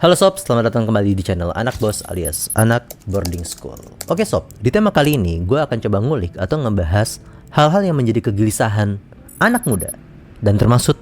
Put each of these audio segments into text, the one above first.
Halo sob, selamat datang kembali di channel Anak Bos alias Anak Boarding School. Oke sob, di tema kali ini gue akan coba ngulik atau ngebahas hal-hal yang menjadi kegelisahan anak muda. Dan termasuk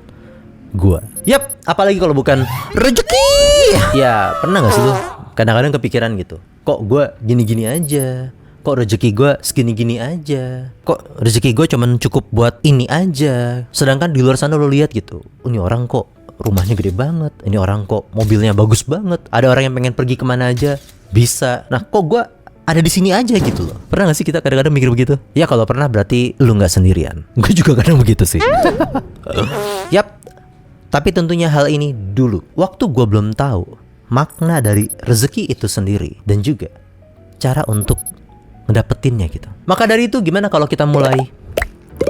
gue. Yap, apalagi kalau bukan rezeki. Ya, pernah gak sih lu kadang-kadang kepikiran gitu, kok gue gini-gini aja, kok rezeki gue segini-gini aja, kok rezeki gue cuman cukup buat ini aja. Sedangkan di luar sana lo lihat gitu, ini orang kok rumahnya gede banget, ini orang kok mobilnya bagus banget, ada orang yang pengen pergi kemana aja bisa. Nah kok gue ada di sini aja gitu loh. Pernah gak sih kita kadang-kadang mikir begitu? Ya kalau pernah berarti lu gak sendirian. Gue juga kadang begitu sih. Yap. Tapi tentunya hal ini dulu waktu gue belum tahu makna dari rezeki itu sendiri dan juga cara untuk ngedapetinnya gitu. Maka dari itu gimana kalau kita mulai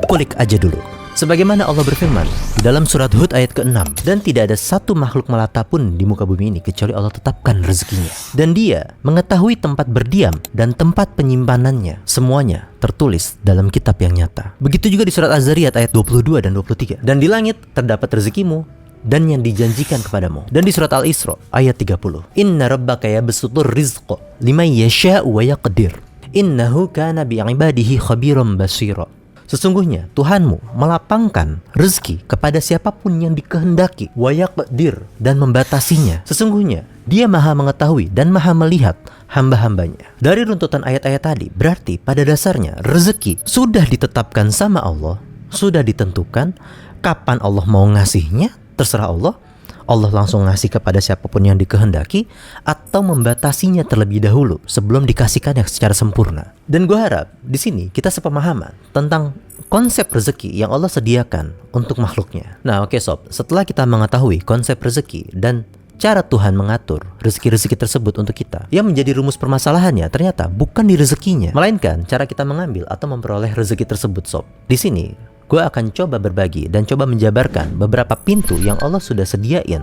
kulik aja dulu. Sebagaimana Allah berfirman di dalam surat Hud ayat ke-6, dan tidak ada satu makhluk melata pun di muka bumi ini kecuali Allah tetapkan rezekinya, dan Dia mengetahui tempat berdiam dan tempat penyimpanannya. Semuanya tertulis dalam kitab yang nyata. Begitu juga di surat Az-Zariyat ayat 22 dan 23. Dan di langit terdapat rezekimu dan yang dijanjikan kepadamu. Dan di surat Al-Isra ayat 30. Inna rabbaka yabsutur rizqa liman yasha'u wa yaqdir. Innahu kana bi'ibadihi khabiran basira. Sesungguhnya Tuhanmu melapangkan rezeki kepada siapapun yang dikehendaki, wa yaqdir, dan membatasinya. Sesungguhnya Dia maha mengetahui dan maha melihat hamba-hambanya. Dari runtutan ayat-ayat tadi, berarti pada dasarnya rezeki sudah ditetapkan sama Allah, sudah ditentukan kapan Allah mau ngasihnya, terserah Allah. Allah langsung ngasih kepada siapapun yang dikehendaki atau membatasinya terlebih dahulu sebelum dikasihkannya secara sempurna. Dan gue harap di sini kita sepemahaman tentang konsep rezeki yang Allah sediakan untuk makhluknya. Nah oke sob, setelah kita mengetahui konsep rezeki dan cara Tuhan mengatur rezeki-rezeki tersebut untuk kita, yang menjadi rumus permasalahannya ternyata bukan di rezekinya, melainkan cara kita mengambil atau memperoleh rezeki tersebut sob. Di sini gue akan coba berbagi dan coba menjabarkan beberapa pintu yang Allah sudah sediain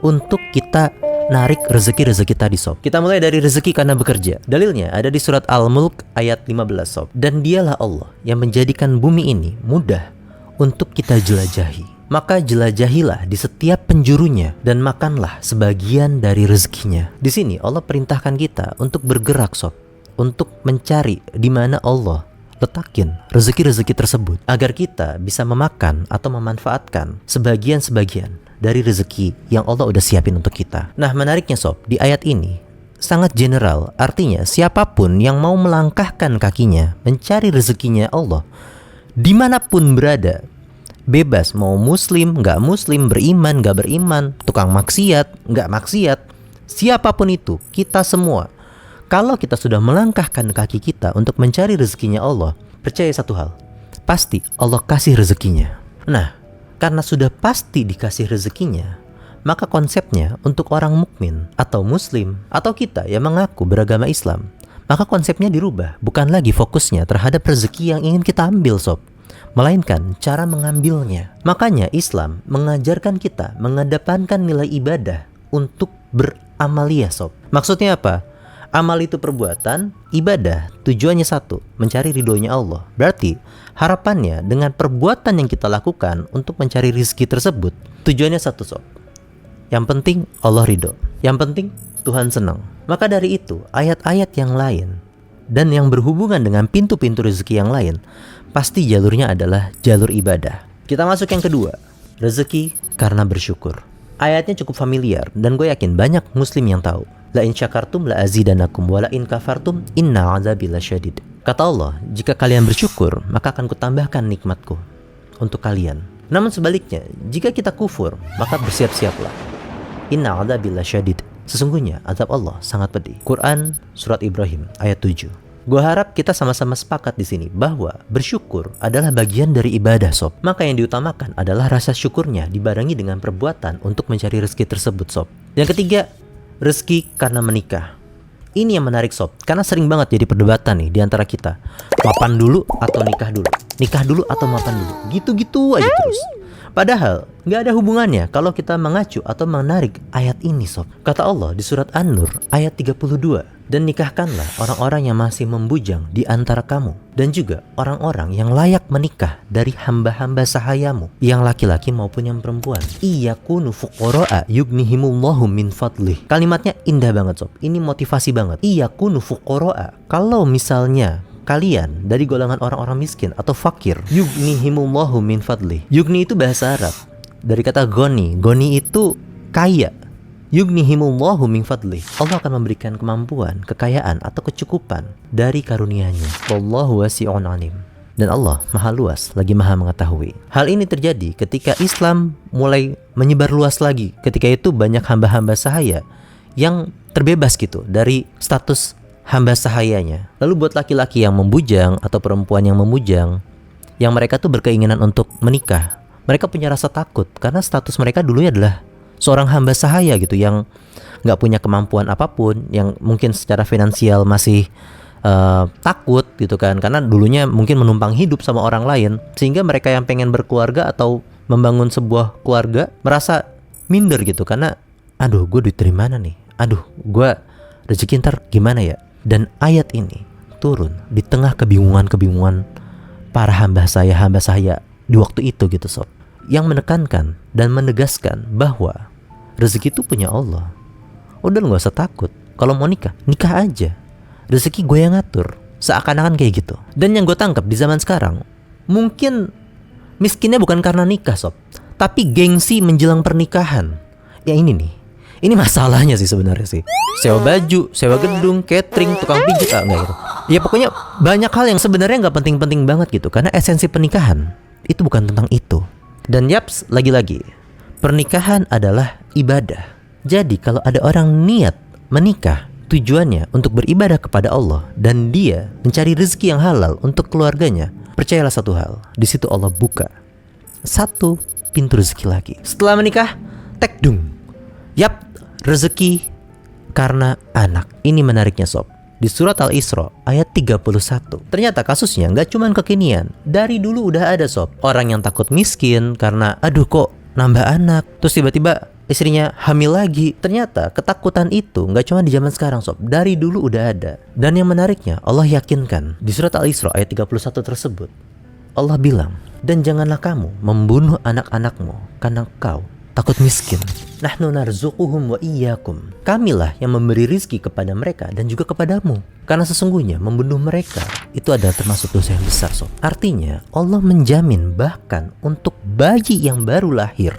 untuk kita narik rezeki-rezeki tadi sob. Kita mulai dari rezeki karena bekerja. Dalilnya ada di surat Al-Mulk ayat 15 sob. Dan dialah Allah yang menjadikan bumi ini mudah untuk kita jelajahi. Maka jelajahilah di setiap penjurunya dan makanlah sebagian dari rezekinya. Di sini Allah perintahkan kita untuk bergerak sob, untuk mencari di mana Allah letakin rezeki-rezeki tersebut agar kita bisa memakan atau memanfaatkan sebagian-sebagian dari rezeki yang Allah udah siapin untuk kita. Nah menariknya sob, di ayat ini sangat general, artinya siapapun yang mau melangkahkan kakinya mencari rezekinya Allah dimanapun berada, bebas mau muslim, gak muslim, beriman, gak beriman, tukang maksiat, gak maksiat, siapapun itu, kita semua, kalau kita sudah melangkahkan kaki kita untuk mencari rezekinya Allah, percaya satu hal, pasti Allah kasih rezekinya. Nah, karena sudah pasti dikasih rezekinya, maka konsepnya untuk orang mukmin atau muslim atau kita yang mengaku beragama Islam, maka konsepnya dirubah, bukan lagi fokusnya terhadap rezeki yang ingin kita ambil sob, melainkan cara mengambilnya. Makanya Islam mengajarkan kita mengedepankan nilai ibadah untuk beramaliyah sob. Maksudnya apa? Amal itu perbuatan, ibadah tujuannya satu, mencari ridhonya Allah. Berarti harapannya dengan perbuatan yang kita lakukan untuk mencari rezeki tersebut, tujuannya satu sob. Yang penting Allah ridho, yang penting Tuhan senang. Maka dari itu ayat-ayat yang lain dan yang berhubungan dengan pintu-pintu rezeki yang lain, pasti jalurnya adalah jalur ibadah. Kita masuk yang kedua, rezeki karena bersyukur. Ayatnya cukup familiar dan gue yakin banyak muslim yang tahu. La in syakartum la azidanakum wa la in kafartum inna azabi lasyadid. Kata Allah, jika kalian bersyukur, maka akan kutambahkan nikmatku untuk kalian. Namun sebaliknya, jika kita kufur, maka bersiap-siaplah. Inna azabi lasyadid. Sesungguhnya azab Allah sangat pedih. Quran surat Ibrahim ayat 7. Gue harap kita sama-sama sepakat di sini bahwa bersyukur adalah bagian dari ibadah sob. Maka yang diutamakan adalah rasa syukurnya dibarengi dengan perbuatan untuk mencari rezeki tersebut sob. Yang ketiga, rezeki karena menikah. Ini yang menarik sob, karena sering banget jadi perdebatan nih di antara kita. Mapan dulu atau nikah dulu? Nikah dulu atau mapan dulu? Gitu-gitu aja terus. Padahal nggak ada hubungannya kalau kita mengacu atau menarik ayat ini sob. Kata Allah di surat An-Nur ayat 32, dan nikahkanlah orang-orang yang masih membujang di antara kamu, dan juga orang-orang yang layak menikah dari hamba-hamba sahayamu, yang laki-laki maupun yang perempuan. Iyakunu fuqara'a yughnihimullahu min fadlih. Kalimatnya indah banget sob, ini motivasi banget. Iyakunu fuqara'a, kalau misalnya kalian dari golongan orang-orang miskin atau fakir, yughnihimullahu min fadlih. Yughni itu bahasa Arab dari kata goni. Goni itu kaya. Yughnihimullahu min fadlih. Allah akan memberikan kemampuan, kekayaan atau kecukupan dari karunia-Nya. Wallahu wasi'un alim. Dan Allah maha luas lagi maha mengetahui. Hal ini terjadi ketika Islam mulai menyebar luas lagi. Ketika itu banyak hamba-hamba sahaya yang terbebas gitu dari status hamba sahayanya. Lalu buat laki-laki yang membujang atau perempuan yang memujang, yang mereka tuh berkeinginan untuk menikah, mereka punya rasa takut karena status mereka dulunya adalah seorang hamba sahaya gitu, yang nggak punya kemampuan apapun, yang mungkin secara finansial masih takut gitu kan, karena dulunya mungkin menumpang hidup sama orang lain, sehingga mereka yang pengen berkeluarga atau membangun sebuah keluarga merasa minder gitu, karena aduh gue duit dari mana nih, aduh gue rezeki ntar gimana ya. Dan ayat ini turun di tengah kebingungan para hamba saya di waktu itu gitu sob, yang menekankan dan menegaskan bahwa rezeki itu punya Allah. Udah gak usah takut, kalau mau nikah aja, rezeki gue yang ngatur. Seakan-akan kayak gitu. Dan yang gue tangkap di zaman sekarang, mungkin miskinnya bukan karena nikah sob, tapi gengsi menjelang pernikahan. Ya ini nih, ini masalahnya sih sebenarnya sih. Sewa baju, sewa gedung, catering, tukang pijit, enggak gitu. Ya pokoknya banyak hal yang sebenarnya nggak penting-penting banget gitu. Karena esensi pernikahan itu bukan tentang itu. Dan yaps, lagi-lagi, pernikahan adalah ibadah. Jadi kalau ada orang niat menikah, tujuannya untuk beribadah kepada Allah, dan dia mencari rezeki yang halal untuk keluarganya, percayalah satu hal, di situ Allah buka satu pintu rezeki lagi. Setelah menikah, tekdung, yap, rezeki karena anak. Ini menariknya sob. Di surat Al-Isra ayat 31. Ternyata kasusnya nggak cuma kekinian. Dari dulu udah ada sob. Orang yang takut miskin karena aduh kok nambah anak, terus tiba-tiba istrinya hamil lagi. Ternyata ketakutan itu nggak cuma di zaman sekarang sob. Dari dulu udah ada. Dan yang menariknya, Allah yakinkan di surat Al-Isra ayat 31 tersebut, Allah bilang, dan janganlah kamu membunuh anak-anakmu karena kau takut miskin. Nahnu narzuquhum wa iyyakum. Kamilah yang memberi rizki kepada mereka dan juga kepadamu. Karena sesungguhnya membunuh mereka itu adalah termasuk dosa yang besar sob. Artinya Allah menjamin bahkan untuk bayi yang baru lahir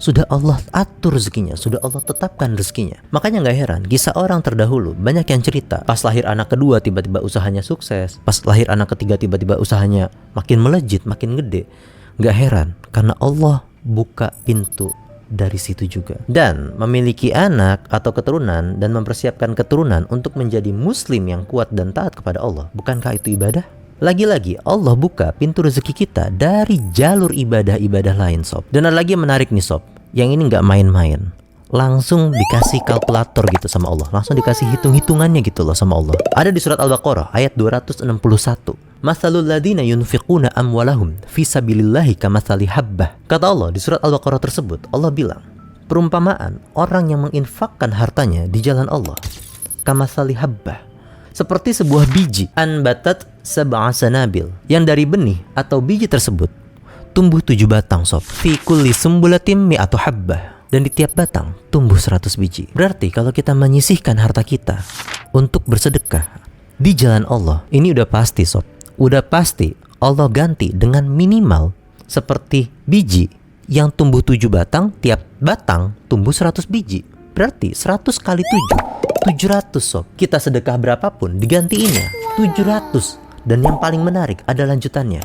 sudah Allah atur rezekinya, sudah Allah tetapkan rezekinya. Makanya gak heran kisah orang terdahulu banyak yang cerita, pas lahir anak kedua tiba-tiba usahanya sukses, pas lahir anak ketiga tiba-tiba usahanya makin melejit, makin gede. Gak heran karena Allah buka pintu dari situ juga. Dan memiliki anak atau keturunan dan mempersiapkan keturunan untuk menjadi muslim yang kuat dan taat kepada Allah, bukankah itu ibadah? Lagi-lagi Allah buka pintu rezeki kita dari jalur ibadah-ibadah lain sob. Dan ada lagi yang menarik nih sob, yang ini gak main-main, langsung dikasih kalkulator gitu sama Allah, langsung dikasih hitung-hitungannya gitu loh sama Allah. Ada di surat Al-Baqarah ayat 261. Mathalul ladina yunfiquna amwalahum fi sabilillahi kamathali habbah. Kata Allah di surat Al-Baqarah tersebut, Allah bilang, perumpamaan orang yang menginfakkan hartanya di jalan Allah, kamathali habbah, seperti sebuah biji, anbatat sab'a sanabil, yang dari benih atau biji tersebut tumbuh 7 batang sob, fi kulli sumbulatim mi'atu habbah, dan di tiap batang tumbuh 100 biji. Berarti kalau kita menyisihkan harta kita untuk bersedekah di jalan Allah, ini udah pasti sob, udah pasti Allah ganti dengan minimal seperti biji yang tumbuh 7 batang, tiap batang tumbuh 100 biji. Berarti 100 kali 7, 700 sob. Kita sedekah berapapun digantiinnya 700. Dan yang paling menarik ada lanjutannya,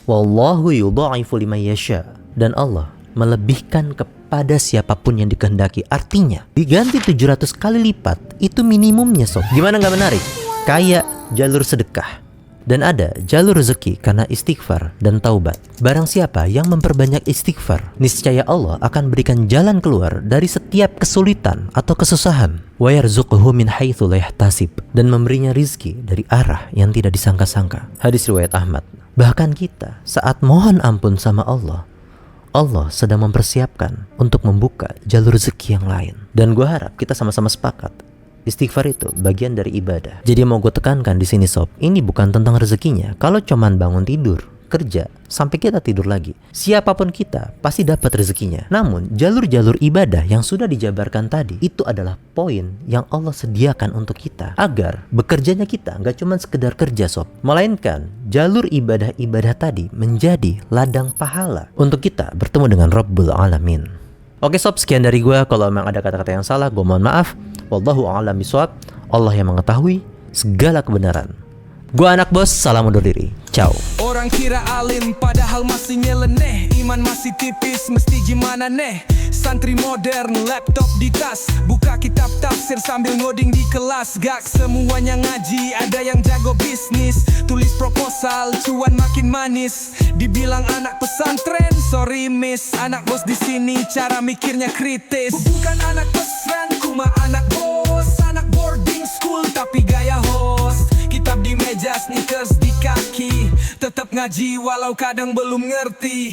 wallahu yudha'ifu liman yasha, dan Allah melebihkan kepada siapapun yang dikehendaki. Artinya diganti 700 kali lipat, itu minimumnya sob. Gimana gak menarik? Kayak jalur sedekah, dan ada jalur rezeki karena istighfar dan taubat. Barang siapa yang memperbanyak istighfar, niscaya Allah akan berikan jalan keluar dari setiap kesulitan atau kesusahan. Wa yarzuquhu min haitsu la yahtasib, dan memberinya rizki dari arah yang tidak disangka-sangka. Hadis riwayat Ahmad. Bahkan kita saat mohon ampun sama Allah Allah sedang mempersiapkan untuk membuka jalur rezeki yang lain. Dan gue harap kita sama-sama sepakat, istighfar itu bagian dari ibadah. Jadi mau gue tekankan di sini sob, ini bukan tentang rezekinya. Kalau cuman bangun tidur, kerja, sampai kita tidur lagi, siapapun kita pasti dapat rezekinya. Namun jalur-jalur ibadah yang sudah dijabarkan tadi, itu adalah poin yang Allah sediakan untuk kita, agar bekerjanya kita nggak cuma sekedar kerja sob, melainkan jalur ibadah-ibadah tadi menjadi ladang pahala untuk kita bertemu dengan Rabbul Alamin. Oke sob, sekian dari gue. Kalau memang ada kata-kata yang salah, gue mohon maaf. Wallahu a'lam bishawab. Allah yang mengetahui segala kebenaran. Gue Anak Bos, salam undur diri. Ciao. Orang kira alim padahal masih nyeleneh. Iman masih tipis, mesti gimana neh. Santri modern, laptop di tas, buka kitab tafsir sambil ngoding di kelas. Gak semuanya ngaji, ada yang jago bisnis. Tulis proposal, cuan makin manis. Dibilang anak pesantren, sorry miss. Anak bos di sini cara mikirnya kritis. Bukan anak pesantren, cuma anak bos. Anak boarding school tapi gaya host. Kitab di meja, sneakers di kaki, tetap ngaji walau kadang belum ngerti.